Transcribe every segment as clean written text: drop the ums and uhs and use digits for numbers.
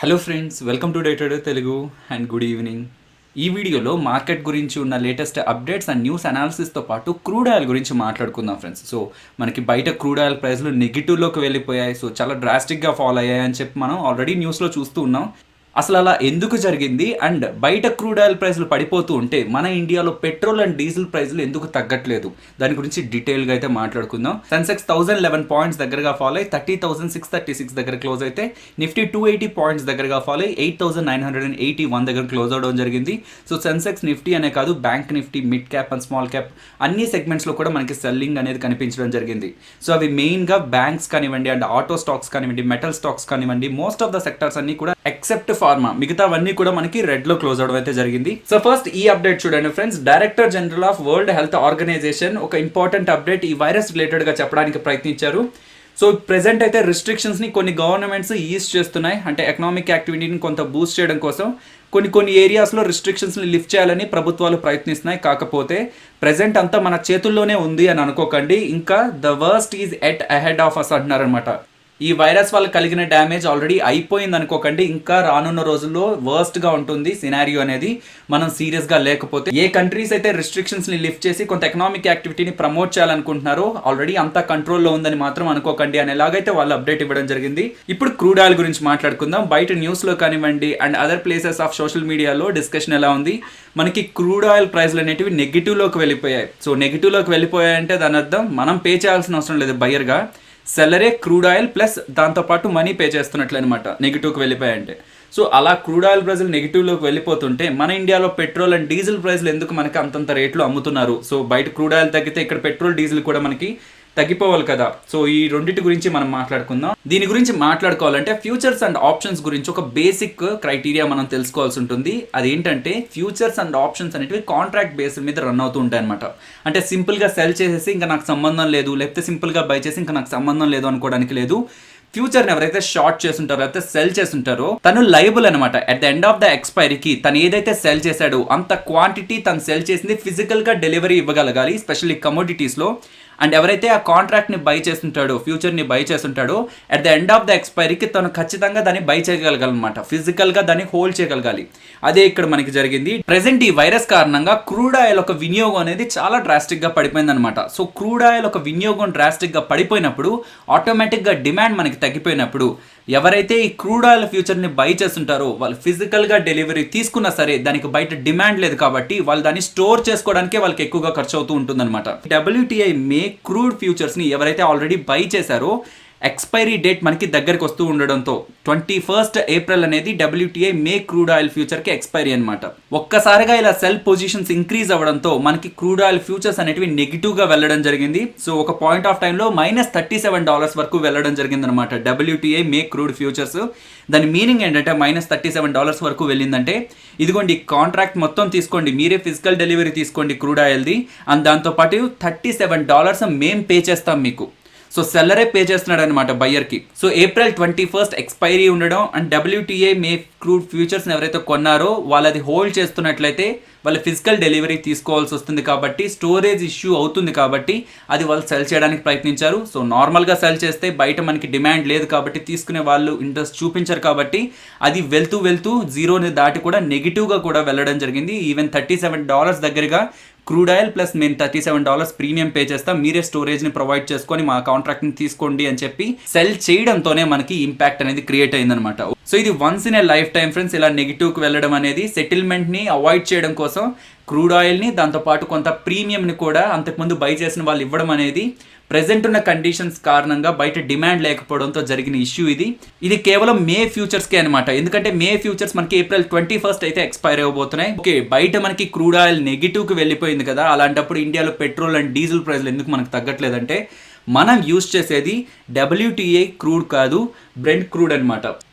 Hello friends, welcome to day trader Telugu and good evening. ఈ వీడియోలో market గురించి ఉన్న లేటెస్ట్ అప్డేట్స్ అండ్ న్యూస్ అనాలిసిస్తో పాటు క్రూడ్ ఆయిల్ గురించి మాట్లాడుకుందాం ఫ్రెండ్స్. సో మనకి బయట క్రూడ్ ఆయిల్ ప్రైస్లు నెగిటివ్లోకి వెళ్ళిపోయాయి. సో చాలా డ్రాస్టిక్గా ఫాల్ అయ్యాయి అని చెప్పి మనం ఆల్రెడీ న్యూస్లో చూస్తూ ఉన్నాం. అసలు అలా ఎందుకు జరిగింది అండ్ బయట క్రూడ్ ఆయిల్ ప్రైస్లు పడిపోతూ ఉంటే మన ఇండియాలో పెట్రోల్ అండ్ డీజిల్ ప్రైస్లు ఎందుకు తగ్గట్లేదు, దాని గురించి డీటెయిల్గా అయితే మాట్లాడుకుందాం. సెన్సెక్స్ 1011 పాయింట్స్ దగ్గరగా ఫాలో అయ్యి 30,636 దగ్గర క్లోజ్ అయితే, నిఫ్టీ 280 పాయింట్స్ దగ్గరగా ఫాలో అయ్యి 8,981 దగ్గర క్లోజ్ అవడం జరిగింది. సో సెన్సెక్స్, నిఫ్టీ అనే కాదు, bank Nifty, mid cap and small cap అన్ని సెగ్మెంట్స్లో కూడా మనకి సెల్లింగ్ అనేది కనిపించడం జరిగింది. సో అవి మెయిన్గా బ్యాంక్స్ కానివ్వండి అండ్ ఆటో స్టాక్స్ కానివ్వండి, మెటల్ స్టాక్స్ కానివ్వండి, మోస్ట్ ఆఫ్ ద సెక్టర్స్ అన్ని కూడా ఎక్సెప్ట్ ఫార్మా, మిగతావన్నీ కూడా మనకి రెడ్ లో క్లోజ్ అవడం అయితే జరిగింది. సో ఫస్ట్ ఈ అప్డేట్ చూడండి friends. Director general of world health organisation ఒక ఇంపార్టెంట్ అప్డేట్ ఈ వైరస్ రిలేటెడ్ గా చెప్పడానికి ప్రయత్నించారు. సో ప్రెసెంట్ అయితే రిస్ట్రిక్షన్స్ ని కొన్ని గవర్నమెంట్స్ ఈజ్ చేస్తున్నాయి, అంటే ఎకనామిక్ యాక్టివిటీని కొంత బూస్ట్ చేయడం కోసం కొన్ని ఏరియాస్లో రిస్ట్రిక్షన్స్ని లిఫ్ట్ చేయాలని ప్రభుత్వాలు ప్రయత్నిస్తున్నాయి. కాకపోతే ప్రెసెంట్ అంతా మన చేతుల్లోనే ఉంది అని అనుకోకండి. ఇంకా the worst is yet ahead of us అంటున్నారనమాట. ఈ వైరస్ వల్ల కలిగిన డ్యామేజ్ ఆల్రెడీ అయిపోయింది అనుకోకండి. ఇంకా రానున్న రోజుల్లో వర్స్ట్గా ఉంటుంది సినారియో అనేది, మనం సీరియస్గా లేకపోతే. ఏ కంట్రీస్ అయితే రిస్ట్రిక్షన్స్ని లిఫ్ట్ చేసి కొంత ఎకనామిక్ యాక్టివిటీని ప్రమోట్ చేయాలనుకుంటున్నారో ఆల్రెడీ అంతా కంట్రోల్లో ఉందని మాత్రం అనుకోకండి అనేలాగైతే వాళ్ళు అప్డేట్ ఇవ్వడం జరిగింది. ఇప్పుడు క్రూడ్ ఆయిల్ గురించి మాట్లాడుకుందాం. బయట న్యూస్లో కానివ్వండి and other places of social మీడియాలో డిస్కషన్ ఎలా ఉంది, మనకి క్రూడ్ ఆయిల్ ప్రైస్లు అనేటివి నెగిటివ్లోకి వెళ్ళిపోయాయి. సో నెగిటివ్లోకి వెళ్ళిపోయాయంటే దాని అర్థం మనం పే చేయాల్సిన అవసరం లేదు, బయ్యర్గా సెల్లరే క్రూడ్ ఆయిల్ ప్లస్ దాంతోపాటు మనీ పే చేస్తున్నట్లు అనమాట నెగిటివ్కి వెళ్ళిపోయాయంటే. సో అలా క్రూడ్ ఆయిల్ ప్రైస్లు నెగిటివ్లోకి వెళ్ళిపోతుంటే మన ఇండియాలో పెట్రోల్ అండ్ డీజిల్ ప్రైస్లు ఎందుకు మనకి అంతంత రేట్లు అమ్ముతున్నారు? సో బయట క్రూడ్ ఆయిల్ తగ్గితే ఇక్కడ పెట్రోల్ డీజిల్ కూడా మనకి తగ్గిపోవాలి కదా. సో ఈ రెండింటి గురించి మనం మాట్లాడుకుందాం. దీని గురించి మాట్లాడుకోవాలంటే ఫ్యూచర్స్ అండ్ ఆప్షన్స్ గురించి ఒక బేసిక్ క్రైటీరియా మనం తెలుసుకోవాల్సి ఉంటుంది. అదేంటంటే ఫ్యూచర్స్ అండ్ ఆప్షన్స్ అనేవి కాంట్రాక్ట్ బేస్ మీద రన్ అవుతూ ఉంటాయి అనమాట. అంటే సింపుల్గా సెల్ చేసేసి ఇంకా నాకు సంబంధం లేదు, లేకపోతే సింపుల్గా బై చేసి ఇంకా నాకు సంబంధం లేదు అనుకోవడానికి లేదు. ఫ్యూచర్ని ఎవరైతే షార్ట్ చేస్తుంటారో అయితే సెల్ చేస్తుంటారో తను లయబుల్ అనమాట. At the end of the ఎక్స్పైరీకి తను ఏదైతే సెల్ చేశాడో అంత క్వాంటిటీ తను సెల్ చేసింది ఫిజికల్గా డెలివరీ ఇవ్వగలగాలి, స్పెషల్లీ కమోడిటీస్లో. అండ్ ఎవరైతే ఆ కాంట్రాక్ట్ని బై చేస్తుంటాడో, ఫ్యూచర్ని బై చేస్తుంటాడో, at the end of the ఎక్స్పైరీకి తను ఖచ్చితంగా దాన్ని బై చేయగలగాలన్నమాట, ఫిజికల్గా దాన్ని హోల్డ్ చేయగలగాలి. అదే ఇక్కడ మనకి జరిగింది. ప్రెసెంట్ ఈ వైరస్ కారణంగా క్రూడ్ ఆయిల్ ఒక వినియోగం అనేది చాలా డ్రాస్టిక్గా పడిపోయింది అనమాట. సో క్రూడ్ ఆయిల్ ఒక వినియోగం డ్రాస్టిక్గా పడిపోయినప్పుడు ఆటోమేటిక్గా డిమాండ్ మనకి తగ్గిపోయినప్పుడు ఎవరైతే ఈ క్రూడ్ ఆయిల్ ఫ్యూచర్ని బై చేస్తుంటారో వాళ్ళు ఫిజికల్గా డెలివరీ తీసుకున్నా సరే దానికి బయట డిమాండ్ లేదు కాబట్టి వాళ్ళు దాన్ని స్టోర్ చేసుకోవడానికే వాళ్ళకి ఎక్కువగా ఖర్చు అవుతూ ఉంటుందన్నమాట. WTI మే క్రూడ్ ఫ్యూచర్స్ని ఎవరైతే ఆల్రెడీ బై చేశారో ఎక్స్పైరీ డేట్ మనకి దగ్గరికి వస్తూ ఉండడంతో 21 ఏప్రిల్ అనేది WTI మే క్రూడ్ ఆయిల్ ఫ్యూచర్కి ఎక్స్పైరీ అనమాట. ఒక్కసారిగా ఇలా సెల్ పొజిషన్స్ ఇంక్రీజ్ అవ్వడంతో మనకి క్రూడ్ ఆయిల్ ఫ్యూచర్స్ అనేటివి నెగిటివ్గా వెళ్ళడం జరిగింది. సో ఒక పాయింట్ ఆఫ్ టైంలో -$37 వరకు వెళ్ళడం జరిగింది అనమాట WTI మే క్రూడ్ ఫ్యూచర్స్. దాని మీనింగ్ ఏంటంటే -$37 వరకు వెళ్ళిందంటే ఇదిగోండి కాంట్రాక్ట్ మొత్తం తీసుకోండి, మీరే ఫిజికల్ డెలివరీ తీసుకోండి క్రూడ్ ఆయిల్ది, అండ్ దాంతోపాటు $37 మేము పే చేస్తాం మీకు. సో సెల్లరే పే చేస్తున్నాడు అనమాట బయ్యర్కి. సో ఏప్రిల్ 21 ఎక్స్పైరీ ఉండడం అండ్ WTI మే క్రూడ్ ఫ్యూచర్స్ని ఎవరైతే కొన్నారో వాళ్ళది హోల్డ్ చేస్తున్నట్లయితే వాళ్ళు ఫిజికల్ డెలివరీ తీసుకోవాల్సి వస్తుంది కాబట్టి స్టోరేజ్ ఇష్యూ అవుతుంది కాబట్టి అది వాళ్ళు సెల్ చేయడానికి ప్రయత్నించారు. సో నార్మల్గా సెల్ చేస్తే బయట మనకి డిమాండ్ లేదు కాబట్టి తీసుకునే వాళ్ళు ఇంట్రెస్ట్ చూపించారు కాబట్టి అది వెళ్తూ జీరోని దాటి కూడా నెగిటివ్గా కూడా వెళ్ళడం జరిగింది. ఈవెన్ $37 దగ్గరగా క్రూడ్ ఆయిల్ ప్లస్ మేము $37 ప్రీమియం పే చేస్తాం, మీరే స్టోరేజ్ని ప్రొవైడ్ చేసుకొని మా కాంట్రాక్ట్ని తీసుకోండి అని చెప్పి సెల్ చేయడంతోనే మనకి ఇంపాక్ట్ అనేది క్రియేట్ అయిందనమాట. సో ఇది once in a life time friends, ఇలా నెగిటివ్కి వెళ్ళడం అనేది. సెటిల్మెంట్ని అవాయిడ్ చేయడం కోసం క్రూడ్ ఆయిల్ని దాంతోపాటు కొంత ప్రీమియంని కూడా అంతకుముందు బై చేసిన వాళ్ళు ఇవ్వడం అనేది ప్రెసెంట్ ఉన్న కండిషన్స్ కారణంగా బయట డిమాండ్ లేకపోవడంతో జరిగిన ఇష్యూ ఇది. ఇది కేవలం మే ఫ్యూచర్స్కే అనమాట. ఎందుకంటే మే ఫ్యూచర్స్ మనకి ఏప్రిల్ 21 అయితే ఎక్స్పైర్ అవ్వబోతున్నాయి. ఓకే, బయట మనకి క్రూడ్ ఆయిల్ నెగిటివ్కి వెళ్ళిపోయింది కదా, అలాంటప్పుడు ఇండియాలో పెట్రోల్ అండ్ డీజిల్ ప్రైస్లు ఎందుకు మనకు తగ్గట్లేదంటే మనం యూజ్ చేసేది WTI క్రూడ్ కాదు, బ్రెంట్ క్రూడ్ అనమాట.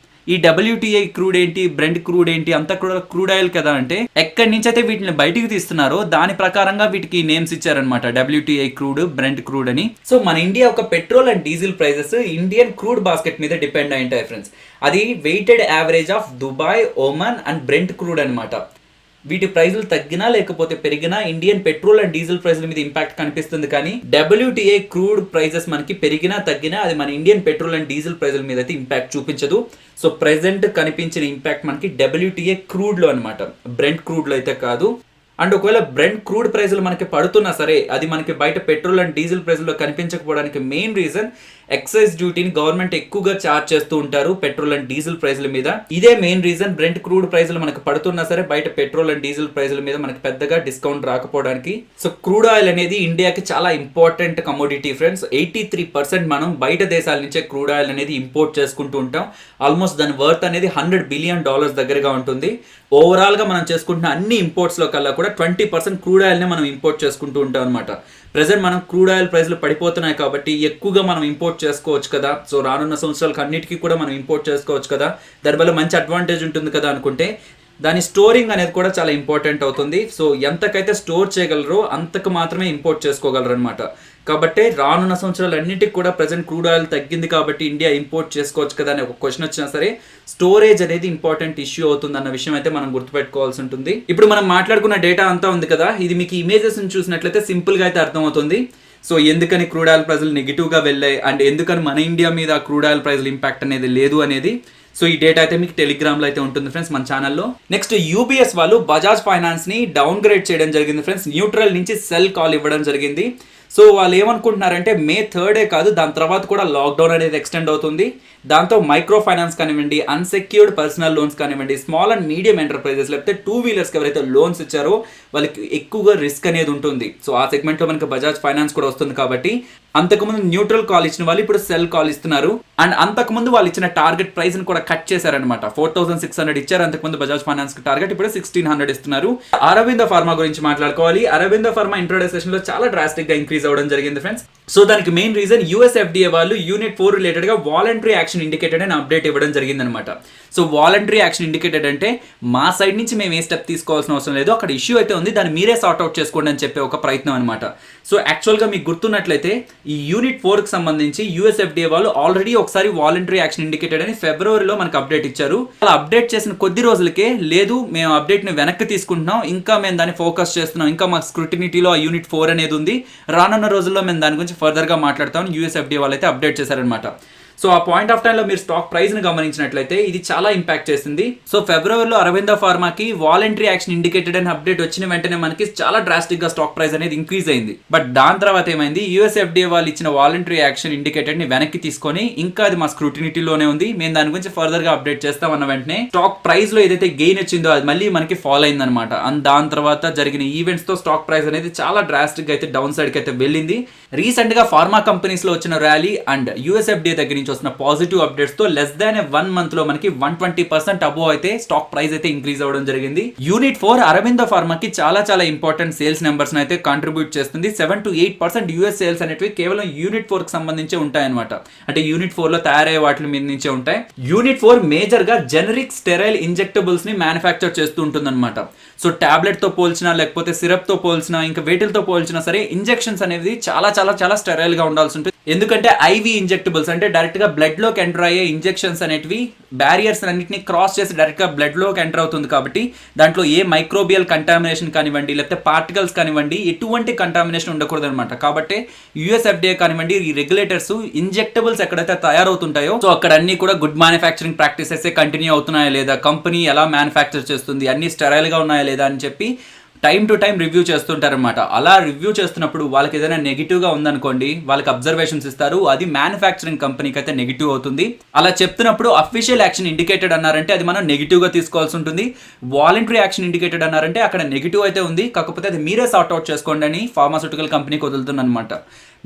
ఈ WTI క్రూడ్ ఏంటి, బ్రెంట్ క్రూడ్ ఏంటి, అంతా కూడా క్రూడ్ ఆయిల్ కదా. అంటే ఎక్కడి నుంచి అయితే వీటిని బయటికి తీస్తున్నారో దాని ప్రకారంగా వీటికి నేమ్స్ ఇచ్చారనమాట, WTI క్రూడ్, బ్రెంట్ క్రూడ్ అని. సో మన ఇండియా ఒక petrol and diesel prices Indian crude basket మీద డిపెండ్ అయి ఉంటాయి ఫ్రెండ్స్. అది weighted average of Dubai, Oman and Brent crude అనమాట. వీటి ప్రైజులు తగ్గినా లేకపోతే పెరిగినా ఇండియన్ పెట్రోల్ అండ్ డీజిల్ ప్రైజుల మీద ఇంపాక్ట్ కనిపిస్తుంది, కానీ WTI క్రూడ్ ప్రైజెస్ మనకి పెరిగినా తగ్గినా అది మన ఇండియన్ పెట్రోల్ అండ్ డీజిల్ ప్రైజుల మీద అయితే ఇంపాక్ట్ చూపించదు. సో ప్రెసెంట్ కనిపించిన ఇంపాక్ట్ మనకి WTI క్రూడ్ లో అనమాట, బ్రెంట్ క్రూడ్ లో అయితే కాదు. అండ్ ఒకవేళ బ్రెంట్ క్రూడ్ ప్రైజులు మనకి పడుతున్నా సరే అది మనకి బయట పెట్రోల్ అండ్ డీజిల్ ప్రైజుల్లో కనిపించకపోవడానికి మెయిన్ రీజన్ ఎక్సైజ్ డ్యూటీని గవర్నమెంట్ ఎక్కువగా ఛార్జ్ చేస్తూ ఉంటారు పెట్రోల్ అండ్ డీజిల్ ప్రైజుల మీద. ఇదే మెయిన్ రీజన్ బ్రెంట్ క్రూడ్ ప్రైజులు మనకు పడుతున్నా సరే బయట పెట్రోల్ అండ్ డీజిల్ ప్రైజుల మీద మనకి పెద్దగా డిస్కౌంట్ రాకపోవడానికి. సో క్రూడ్ ఆయిల్ అనేది ఇండియాకి చాలా ఇంపార్టెంట్ కమోడిటీ ఫ్రెండ్స్. 83% మనం బయట దేశాల నుంచే క్రూడ్ ఆయిల్ అనేది ఇంపోర్ట్ చేసుకుంటూ ఉంటాం. ఆల్మోస్ట్ దాని వర్త్ అనేది $100 బిలియన్ దగ్గరగా ఉంటుంది. ఓవరాల్ గా మనం చేసుకుంటున్న అన్ని ఇంపోర్ట్స్ లో కల్లా కూడా 20% క్రూడ్ ఆయిల్ ని మనం ఇంపోర్ట్ చేసుకుంటూ ఉంటాం అనమాట. ప్రెసెంట్ మనం క్రూడ్ ఆయిల్ ప్రైస్లు పడిపోతున్నాయి కాబట్టి ఎక్కువగా మనం ఇంపోర్ట్ చేసుకోవచ్చు కదా. సో రానున్న సంవత్సరాలకు అన్నిటికీ కూడా మనం ఇంపోర్ట్ చేసుకోవచ్చు కదా, దానివల్ల మంచి అడ్వాంటేజ్ ఉంటుంది కదా అనుకుంటే దాని స్టోరింగ్ అనేది కూడా చాలా ఇంపార్టెంట్ అవుతుంది. సో ఎంతకైతే స్టోర్ చేయగలరో అంతకు మాత్రమే ఇంపోర్ట్ చేసుకోగలరు అనమాట. కాబట్టి రానున్న సంవత్సరాలు అన్నిటికి కూడా ప్రెసెంట్ క్రూడ్ ఆయిల్ తగ్గింది కాబట్టి ఇండియా ఇంపోర్ట్ చేసుకోవచ్చు కదా అని ఒక క్వశ్చన్ వచ్చినా సరే స్టోరేజ్ అనేది ఇంపార్టెంట్ ఇష్యూ అవుతుంది అన్న విషయం అయితే మనం గుర్తుపెట్టుకోవాల్సి ఉంటుంది. ఇప్పుడు మనం మాట్లాడుకున్న డేటా అంతా ఉంది కదా, ఇది మీకు ఇమేజెస్ చూసినట్లయితే సింపుల్ గా అయితే అర్థమవుతుంది. సో ఎందుకని క్రూడ్ ఆయిల్ ప్రైజులు నెగిటివ్ గా వెళ్ళాయి అండ్ ఎందుకని మన ఇండియా మీద క్రూడ్ ఆయిల్ ప్రైజుల ఇంపాక్ట్ అనేది లేదు అనేది. సో ఈ డేటా అయితే మీకు టెలిగ్రామ్ లో అయితే ఉంటుంది ఫ్రెండ్స్ మన ఛానల్లో. నెక్స్ట్ UBS వాళ్ళు బజాజ్ ఫైనాన్స్ ని డౌన్ గ్రేడ్ చేయడం జరిగింది ఫ్రెండ్స్. న్యూట్రల్ నుంచి సెల్ కాల్ ఇవ్వడం జరిగింది. సో వాళ్ళు ఏమనుకుంటున్నారంటే May 3 కాదు, దాని తర్వాత కూడా లాక్డౌన్ అనేది ఎక్స్టెండ్ అవుతుంది. దాంతో మైక్రో ఫైనాన్స్ కానివ్వండి, అన్సెక్యూర్డ్ పర్సనల్ లోన్స్ కానివ్వండి, స్మాల్ అండ్ మీడియం ఎంటర్ప్రైజెస్ లేకపోతే 2 వీలర్స్కి ఎవరైతే లోన్స్ ఇచ్చారో వాళ్ళకి ఎక్కువగా రిస్క్ అనేది ఉంటుంది. సో ఆ సెగ్మెంట్లో మనకి బజాజ్ ఫైనాన్స్ కూడా వస్తుంది కాబట్టి అంతకుముందు న్యూట్రల్ కాల్ ఇచ్చిన వాళ్ళు ఇప్పుడు సెల్ కాల్ ఇస్తున్నారు. అండ్ అంతకుముందు వాళ్ళు ఇచ్చిన టార్గెట్ ప్రైస్ ని కూడా కట్ చేశారనమాట. 4600 ఇచ్చారు అంతకుముందు బజాజ్ ఫైనాన్స్ కి టార్గెట్, ఇప్పుడు 1600 ఇస్తున్నారు. అరవింద ఫార్మా గురించి మాట్లాడుకోవాలి. అరవింద ఫార్మా ఇంట్రోడే సెషన్ లో చాలా డ్రాస్టిక్ గా ఇంక్రీజ్ అవ్వడం జరిగింది ఫ్రెండ్స్. సో దానికి మెయిన్ రీజన్ US FDA వాళ్ళు యూనిట్ 4 రిలేటెడ్ గా వాలంటరీ యాక్షన్ ఇండికేటెడ్ అని అప్డేట్ ఇవ్వడం జరిగింది అనమాట. సో వాలంటరీ యాక్షన్ ఇండికేటెడ్ అంటే మా సైడ్ నుంచి మేము ఏ స్టెప్ తీసుకోవాల్సిన అవసరం లేదు, అక్కడ ఇష్యూ అయితే ఉంది దాన్ని మీరే సార్ట్ అవుట్ చేసుకోండి అని చెప్పే ఒక ప్రయత్నం అనమాట. సో యాక్చువల్గా మీకు గుర్తున్నట్లయితే ఈ యూనిట్ 4కి సంబంధించి US FDA వాళ్ళు ఆల్రెడీ ఒకసారి వాలంటరీ యాక్షన్ ఇండికేటెడ్ అని ఫిబ్రవరిలో మనకు అప్డేట్ ఇచ్చారు. అలా అప్డేట్ చేసిన కొద్ది రోజులకే లేదు మేము అప్డేట్ని వెనక్కి తీసుకుంటున్నాం, ఇంకా మేము దాన్ని ఫోకస్ చేస్తున్నాం, ఇంకా మా స్క్రూటినిటీలో ఆ యూనిట్ 4 అనేది ఉంది, రానున్న రోజుల్లో మేము దాని గురించి ఫర్దర్గా మాట్లాడతాం US FDA వాళ్ళు అయితే అప్డేట్ చేశారనమాట. సో ఆ పాయింట్ ఆఫ్ టైంలో మీరు స్టాక్ ప్రైస్ ని గమనించినట్లయితే ఇది చాలా ఇంపాక్ట్ చేసింది. సో ఫిబ్రవరిలో అరవింద ఫార్మాకి వాలంటరీ యాక్షన్ ఇండికేటెడ్ అని అప్డేట్ వచ్చిన వెంటనే మనకి చాలా డ్రాస్టిక్ గా స్టాక్ ప్రైస్ అనేది ఇంక్రీజ్ అయింది. బట్ దాని తర్వాత ఏమైంది, US FDA వాళ్ళు ఇచ్చిన వాలంటరీ యాక్షన్ ఇండికేటెడ్ ని వెనక్కి తీసుకొని ఇంకా అది మా స్క్రూటినిటీలోనే ఉంది, మేము దాని గురించి ఫర్దర్ గా అప్డేట్ చేస్తామన్న వెంటనే స్టాక్ ప్రైస్ లో ఏదైతే గెయిన్ వచ్చిందో అది మళ్ళీ మనకి ఫాలో అయింది అనమాట. అండ్ దాని తర్వాత జరిగిన ఈవెంట్స్ తో స్టాక్ ప్రైస్ అనేది చాలా డ్రాస్టిక్ గా అయితే డౌన్ సైడ్ కి అయితే వెళ్ళింది. రీసెంట్ గా ఫార్మా కంపెనీస్ లో వచ్చిన ర్యాలీ అండ్ US FDA దగ్గర నుంచి వస్తున్న పాజిటివ్ అప్డేట్స్ తో లెస్ దాన్ 1 మంత్ లో మనకి 120% అబోవ్ అయితే స్టాక్ ప్రైస్ అయితే ఇంక్రీజ్ అవ్వడం జరిగింది. యూనిట్ 4 అరవింద ఫార్మాకి చాలా చాలా ఇంపార్టెంట్ సేల్స్ నెంబర్స్ అయితే కాంట్రిబ్యూట్ చేస్తుంది. 7 to 8% US సేల్స్ అనేవి కేవలం యూనిట్ 4 కి సంబంధించే ఉంటాయన్నమాట. అంటే యూనిట్ 4 లో తయారయ్యే వాటి మీద నుంచే ఉంటాయి. యూనిట్ 4 మేజర్ గా జెనరిక్ స్టెరైల్ ఇంజెక్టబుల్స్ ని మ్యానుఫ్యాక్చర్ చేస్తూ ఉంటుందన్నమాట. సో టాబ్లెట్ తో పోల్చినా లేకపోతే సిరప్ తో పోల్చినా ఇంకా వేటిలతో పోల్చినా సరే ఇంజెక్షన్స్ అనేది చాలా చాలా చాలా స్టెరైల్ గా ఉండాల్సి ఉంటుంది. ఎందుకంటే IV ఇంజెక్టబుల్స్ అంటే డైరెక్ట్ గా బ్లడ్ లోకి ఎంటర్ అయ్యే ఇంజెక్షన్స్ అనేటివి బ్యారియర్స్ అన్నింటినీ క్రాస్ చేసి డైరెక్ట్ గా బ్లడ్ లోకి ఎంటర్ అవుతుంది కాబట్టి దాంట్లో ఏ మైక్రోబియల్ కంటామినేషన్ కానివ్వండి లేకపోతే పార్టికల్స్ కానివ్వండి ఎటువంటి కంటామినేషన్ ఉండకూడదు అనమాట. కాబట్టి US FDA కానివ్వండి ఈ రెగ్యులేటర్స్ ఇంజెక్టబుల్స్ ఎక్కడైతే తయారవుతుంటాయో సో అక్కడ అన్ని కూడా గుడ్ మ్యానుఫ్యాక్చరింగ్ ప్రాక్టీసెస్ కంటిన్యూ అవుతున్నాయా లేదా, కంపెనీ ఎలా మ్యానుఫ్యాక్చర్ చేస్తుంది, అన్ని స్టెరైల్ గా ఉన్నాయా లేదా అని చెప్పి టైం టు టైం రివ్యూ చేస్తుంటారనమాట. అలా రివ్యూ చేస్తున్నప్పుడు వాళ్ళకి ఏదైనా నెగిటివ్గా ఉందనుకోండి వాళ్ళకి అబ్జర్వేషన్స్ ఇస్తారు, అది మ్యానుఫ్యాక్చరింగ్ కంపెనీకి అయితే నెగిటివ్ అవుతుంది. అలా చెప్తున్నప్పుడు అఫీషియల్ యాక్షన్ ఇండికేటెడ్ అన్నారంటే అది మనం నెగిటివ్గా తీసుకోవాల్సి ఉంటుంది. వాలంటరీ యాక్షన్ ఇండికేటెడ్ అన్నారంటే అక్కడ నెగిటివ్ అయితే ఉంది, కాకపోతే అది మీరే సార్ట్ అవుట్ చేసుకోండి అని ఫార్మాస్యూటికల్ కంపెనీకి వదులుతుందన్నమాట.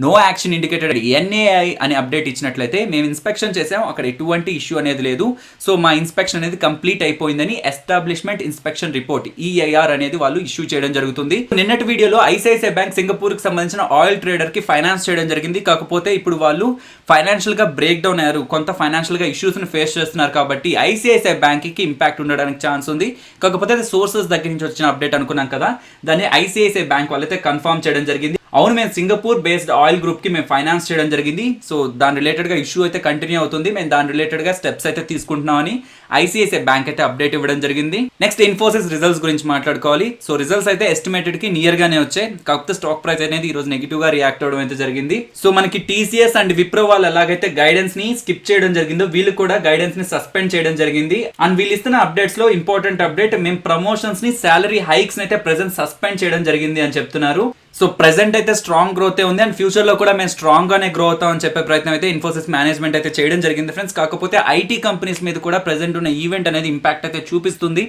నో యాక్షన్ ఇండికేటెడ్ NAI అని అప్డేట్ ఇచ్చినట్లయితే మేము ఇన్స్పెక్షన్ చేసాం, అక్కడ ఎటువంటి ఇష్యూ అనేది లేదు, సో మా ఇన్స్పెక్షన్ అనేది కంప్లీట్ అయిపోయిందని ఎస్టాబ్లిష్మెంట్ ఇన్స్పెక్షన్ రిపోర్ట్ EIR అనేది వాళ్ళు ఇష్యూ చేయడం జరుగుతుంది. నిన్నటి వీడియోలో ICICI బ్యాంక్ సింగపూర్ కి సంబంధించిన ఆయిల్ ట్రేడర్ కి ఫైనాన్స్ చేయడం జరిగింది, కాకపోతే ఇప్పుడు వాళ్ళు ఫైనాన్షియల్ గా బ్రేక్ డౌన్ అయ్యారు, కొంత ఫైనాన్షియల్ గా ఇష్యూస్ ని ఫేస్ చేస్తున్నారు కాబట్టి ICICI బ్యాంక్ కి ఇంపాక్ట్ ఉండడానికి ఛాన్స్ ఉంది. కాకపోతే అది సోర్సెస్ దగ్గర నుంచి వచ్చిన అప్డేట్ అనుకున్నాం కదా, దాన్ని ICICI బ్యాంక్ వాళ్ళైతే కన్ఫర్మ్ చేయడం జరిగింది. అవును, మేము సింగపూర్ బేస్డ్ ఆయిల్ గ్రూప్ కి మేము ఫైనాన్స్ చేయడం జరిగింది. సో దాని రిలేటెడ్ గా ఇష్యూ అయితే కంటిన్యూ అవుతుంది. మేము దాని రిలేటెడ్ గా స్టెప్స్ అయితే తీసుకుంటున్నామని ఐసిఐసిఐ బ్యాంక్ అయితే అప్డేట్ ఇవ్వడం జరిగింది. నెక్స్ట్ ఇన్ఫోసిస్ రిజల్ట్స్ గురించి మాట్లాడుకోవాలి. సో రిజల్ట్స్ అయితే ఎస్టిమేటెడ్ కి నియర్ గానే వచ్చాయి. కాకపోతే స్టాక్ ప్రైస్ అనేది ఈ రోజు నెగిటివ్ గా రియాక్ట్ అవడం అయితే జరిగింది. సో మనకి టీసీఎస్ అండ్ విప్రో వాళ్ళు ఎలాగైతే గైడెన్స్ ని స్కిప్ చేయడం జరిగిందో వీళ్ళు కూడా గైడెన్స్ ని సస్పెండ్ చేయడం జరిగింది. అండ్ వీళ్ళు ఇస్తున్న అప్డేట్స్ లో ఇంపార్టెంట్ అప్డేట్, మేము ప్రమోషన్స్ ని సాలరీ హైక్స్ అయితే ప్రెసెంట్ సస్పెండ్ చేయడం జరిగింది అని చెప్తున్నారు. సో ప్రెసెంట్ అయితే స్ట్రాంగ్ గ్రోత్ ఉంది అండ్ ఫ్యూచర్ లో కూడా మేము స్ట్రాంగ్ గానే గ్రో అవుతాం అని చెప్పే ప్రయత్నం అయితే ఇన్ఫోసిస్ మేనేజ్మెంట్ అయితే చేయడం జరిగింది ఫ్రెండ్స్. కాకపోతే ఐటీ కంపెనీస్ మీద కూడా ప్రెసెంట్ ఉన్న ఈవెంట్ అనేది ఇంపాక్ట్ అయితే చూపిస్తుంది.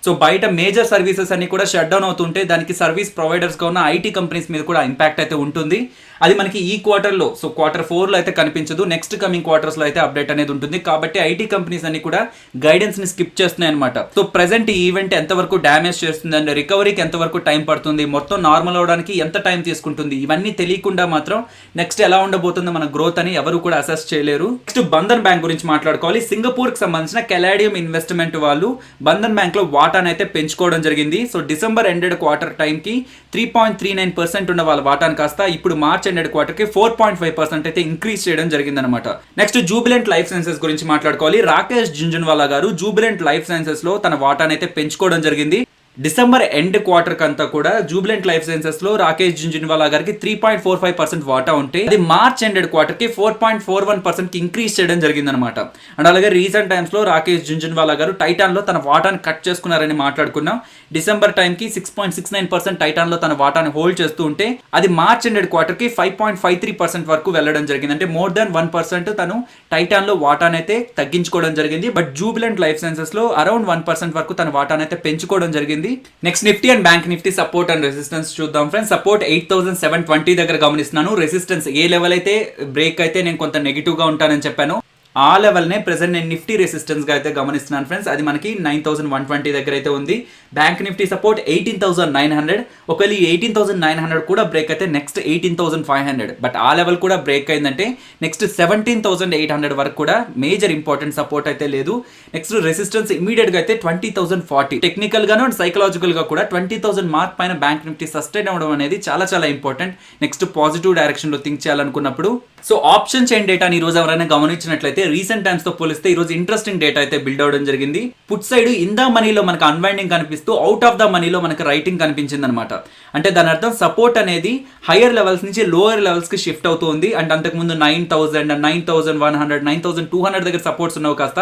సో బయట మేజర్ సర్వీసెస్ అన్ని కూడా షట్ డౌన్ అవుతుంటే దానికి సర్వీస్ ప్రొవైడర్స్గా ఉన్న ఐటీ కంపెనీస్ మీద కూడా ఇంపాక్ట్ అయితే ఉంటుంది. అది మనకి ఈ క్వార్టర్లో, సో Q4లో అయితే కనిపించదు. నెక్స్ట్ కమింగ్ క్వార్టర్స్లో అయితే అప్డేట్ అనేది ఉంటుంది. కాబట్టి ఐటీ కంపెనీస్ అన్ని కూడా గైడెన్స్ని స్కిప్ చేస్తున్నాయి అనమాట. సో ప్రెసెంట్ ఈ ఈవెంట్ ఎంతవరకు డ్యామేజ్ చేస్తుంది అండ్ రికవరీకి ఎంతవరకు టైం పడుతుంది, మొత్తం నార్మల్ అవడానికి ఎంత టైం తీసుకుంటుంది, ఇవన్నీ తెలియకుండా మాత్రం నెక్స్ట్ ఎలా ఉండబోతుందో మన గ్రోత్ అని ఎవరు కూడా అసెస్ చేయలేరు. నెక్స్ట్ బంధన్ బ్యాంక్ గురించి మాట్లాడుకోవాలి. సింగపూర్కి సంబంధించిన కెలాడియం ఇన్వెస్ట్మెంట్ వాళ్ళు బంధన్ బ్యాంక్లో వాటాను అయితే పెంచుకోవడం జరిగింది. సో డిసెంబర్ ఎండెడ్ క్వార్టర్ టైంకి 3.39% ఉన్న వాళ్ళ వాటాను కాస్త ఇప్పుడు మార్చ్ ఎండెడ్ క్వార్టర్కి 4.5% అయితే ఇంక్రీజ్ చేయడం జరిగిందనమాట. నెక్స్ట్ జూబిలెంట్ లైఫ్ సైన్సెస్ గురించి మాట్లాడుకోవాలి. రాకేష్ జుంజున్వాలా గారు జూబిలెంట్ లైఫ్ సైన్సెస్ లో తన వాటాను అయితే పెంచుకోవడం జరిగింది. డిసెంబర్ ఎండ్ క్వార్టర్ కంతా కూడా జూబిలెంట్ లైఫ్ సైన్సెస్ లో రాకేష్ జుంజున్వాలా గారికి 3.45% వాటా ఉంటే అది మార్చ్ ఎండెడ్ క్వార్టర్ కి 4.41% కి ఇంక్రీజ్ చేయడం జరిగిందనమాట. అండ్ అలాగే రీసెంట్ టైమ్స్ లో రాకేష్ జుంజున్వాలా గారు టైటాన్ లో తన వాటాను కట్ చేసుకున్నారని మాట్లాడుకున్నాం. డిసెంబర్ టైం కి 6.69% టైటాన్ లో తన వాటాను హోల్డ్ చేస్తూ ఉంటే అది మార్చ్ ఎండెడ్ క్వార్టర్ కి 5.53% వరకు వెళ్ళడం జరిగింది. అంటే మోర్ దాన్ 1% తను టైటాన్ లో వాటాను అయితే తగ్గించుకోవడం జరిగింది. బట్ జూబిలెంట్ లైఫ్ సైన్సెస్ లో అరౌండ్ 1% వరకు తన వాటాను అయితే పెంచుకోవడం జరిగింది. Next Nifty and bank Nifty support and resistance చూద్దాం ఫ్రెండ్స్. సపోర్ట్ 8720 దగ్గర గమనిస్తున్నాను. రెసిస్టెన్స్ ఏ లెవెల్ అయితే బ్రేక్ అయితే నేను కొంత నెగిటివ్ గా ఉంటానని చెప్పాను, ఆ లెవెల్నే ప్రెసెంట్ నేను నిఫ్టీ రెసిస్టెన్స్గా అయితే గమనిస్తున్నాను ఫ్రెండ్స్. అది మనకి 9120 దగ్గర అయితే ఉంది. Bank Nifty support 18900. ఒకవేళ ఈ 18900 కూడా బ్రేక్ అయితే నెక్స్ట్ 18500. బట్ ఆ లెవెల్ కూడా బ్రేక్ అయిందంటే నెక్స్ట్ 17800 వరకు కూడా మేజర్ ఇంపార్టెంట్ సపోర్ట్ అయితే లేదు. నెక్స్ట్ రెసిస్టెన్స్ ఇమీడియట్ గా అయితే 20040. టెక్నికల్ గాను అండ్ సైకలాజికల్ గా కూడా 20000 మార్క్ పైన బ్యాంక్ నిఫ్టీ సస్టైన్ అవ్వడం అనేది చాలా చాలా ఇంపార్టెంట్. నెక్స్ట్ పాజిటివ్ డైరెక్షన్ లో థింక్ చేయాలనుకున్నప్పుడు. సో ఆప్షన్ చైన్ డేటాని ఈ రోజు ఎవరైనా గమనించినట్లయితే రీసెంట్ టైమ్స్ తో పోలిస్తే ఈ రోజు ఇంట్రెస్టింగ్ డేటా అయితే బిల్డ్ అవడం జరిగింది. పుట్ సైడ్ ఇన్ ద మనీలో మనకు అన్వైండింగ్ కనిపిస్తూ అవుట్ ఆఫ్ ద మనీలో మనకు రైటింగ్ కనిపించింది అనమాట. అంటే దాని అర్థం సపోర్ట్ అనేది హైయర్ లెవెల్స్ నుంచి లోయర్ లెవెల్స్ కి షిఫ్ట్ అవుతుంది. అండ్ అంతకుముందు 9000 అండ్ 9100 9200 దగ్గర సపోర్ట్స్ ఉన్నావు కాస్త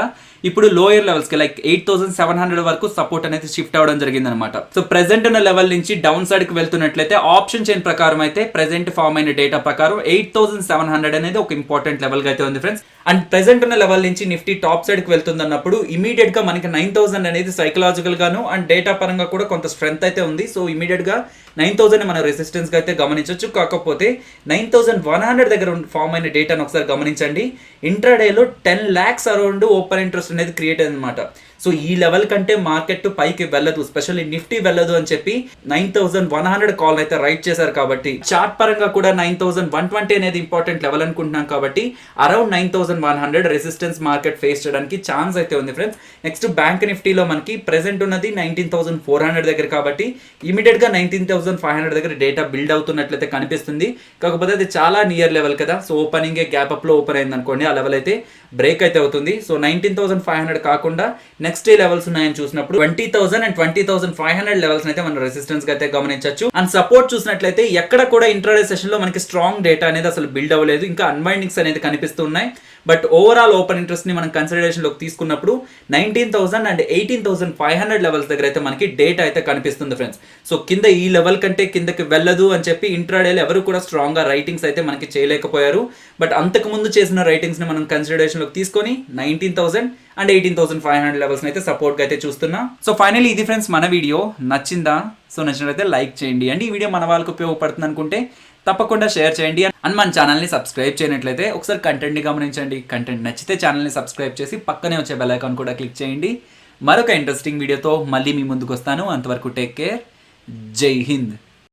ఇప్పుడు లోయర్ లెవెల్స్ కి లైక్ 8700 వరకు సపోర్ట్ అనేది షిఫ్ట్ అవడం జరిగింది అనమాట. సో ప్రెసెంట్ ఉన్న లెవెల్ నుంచి డౌన్ సైడ్ కి వెళ్తున్నట్లయితే ఆప్షన్ చైన్ ప్రకారం అయితే ప్రెసెంట్ ఫామ్ అయిన డేటా ప్రకారం 8700 అనేది ఒక ఇంపార్టెంట్ లెవెల్ గా అయితే ఉంది ఫ్రెండ్స్. అండ్ ప్రెసెంట్ ఉన్న లెవెల్ నుంచి నిఫ్టీ టాప్ సైడ్ కి వెళ్తుంది అన్నప్పుడు ఇమీడియట్ గా మనకి 9000 అనేది సైకలాజికల్ గాను అండ్ డేటా పరంగా కూడా కొంత స్ట్రెంత్ అయితే ఉంది. సో ఇమీడియట్ గా 9000 మన రెసిస్టెన్స్ గా అయితే గమనించవచ్చు. కాకపోతే 9100 దగ్గర ఫామ్ అయిన డేటాను ఒకసారి గమనించండి. ఇంట్రాడేలో 10 lakhs అరౌండ్ ఓపెన్ ఇంట్రెస్ట్ అనేది క్రియేట్ అయింది అనమాట. సో ఈ లెవెల్ కంటే మార్కెట్ పైకి వెళ్ళదు, స్పెషల్లీ నిఫ్టీ వెళ్ళదు అని చెప్పి 9100 కాల్ అయితే రైట్ చేశారు. కాబట్టి చార్ట్ పరంగా కూడా 9120 అనేది ఇంపార్టెంట్ లెవెల్ అనుకుంటున్నాం. కాబట్టి అరౌండ్ 9100 రెసిస్టెన్స్ మార్కెట్ ఫేస్ చేయడానికి ఛాన్స్ అయితే ఉంది ఫ్రెండ్స్. నెక్స్ట్ బ్యాంక్ నిఫ్టీలో మనకి ప్రెసెంట్ ఉన్నది 19400 దగ్గర. కాబట్టి ఇమీడియట్ గా 19500 దగ్గర డేటా బిల్డ్ అవుతున్నట్లయితే కనిపిస్తుంది. కాకపోతే అది చాలా నియర్ లెవెల్ కదా. సో ఓపెనింగ్ గ్యాప్ అప్ లో ఓపెన్ అయింది అనుకోండి, ఆ లెవెల్ అయితే బ్రేక్ అయితే అవుతుంది. సో 19500 కాకుండా నెక్స్ట్ ఏ లెవెల్స్ ఉన్నాయని చూసినప్పుడు 20000 అండ్ 20500 లెవెల్స్ అయితే మనం రెసిస్టెన్స్ గా అయితే గమనించవచ్చు. అండ్ సపోర్ట్ చూసినట్లయితే ఎక్కడ కూడా ఇంట్రాడే సెషన్ లో మనకి స్ట్రాంగ్ డేటా అనేది అసలు బిల్డ్ అవ్వలేదు, ఇంకా అన్వైండింగ్స్ అనేది కనిపిస్తున్నాయి. బట్ ఓవరాల్ ఓపెన్ ఇంట్రెస్ట్ ని మనం కన్సిడరేషన్ లోకి తీసుకున్నప్పుడు 19000 అండ్ 18500 లెవెల్స్ దగ్గర అయితే మనకి డేటా అయితే కనిపిస్తుంది ఫ్రెండ్స్. సో కింద ఈ లెవెల్ కంటే కిందకి వెళ్ళదు అని చెప్పి ఇంట్రాడేలో ఎవరు కూడా స్ట్రాంగ్ గా రైటింగ్స్ అయితే మనకి చేయలేకపోయారు. బట్ అంతకు ముందు చేసిన రైటింగ్స్ ని మనం కన్సిడరేషన్ లోకి తీసుకొని 19000 అండ్ 18500 లెవెల్స్ అయితే సపోర్ట్ గా అయితే చూస్తున్నా. సో ఫైనల్లీ ఇది ఫ్రెండ్స్ మన వీడియో. నచ్చిందా? సో నచ్చినట్లయితే లైక్ చేయండి. అండ్ ఈ వీడియో మన వాళ్ళకి ఉపయోగపడుతుంది అనుకుంటే తప్పకుండా షేర్ చేయండి. అండ్ మన ఛానల్ని సబ్స్క్రైబ్ చేయనట్లయితే ఒకసారి కంటెంట్ని గమనించండి. కంటెంట్ నచ్చితే ఛానల్ని సబ్స్క్రైబ్ చేసి పక్కనే వచ్చే బెల్ ఐకాన్ కూడా క్లిక్ చేయండి. మరొక ఇంట్రెస్టింగ్ వీడియోతో మళ్ళీ మీ ముందుకు వస్తాను. అంతవరకు టేక్ కేర్. జై హింద్.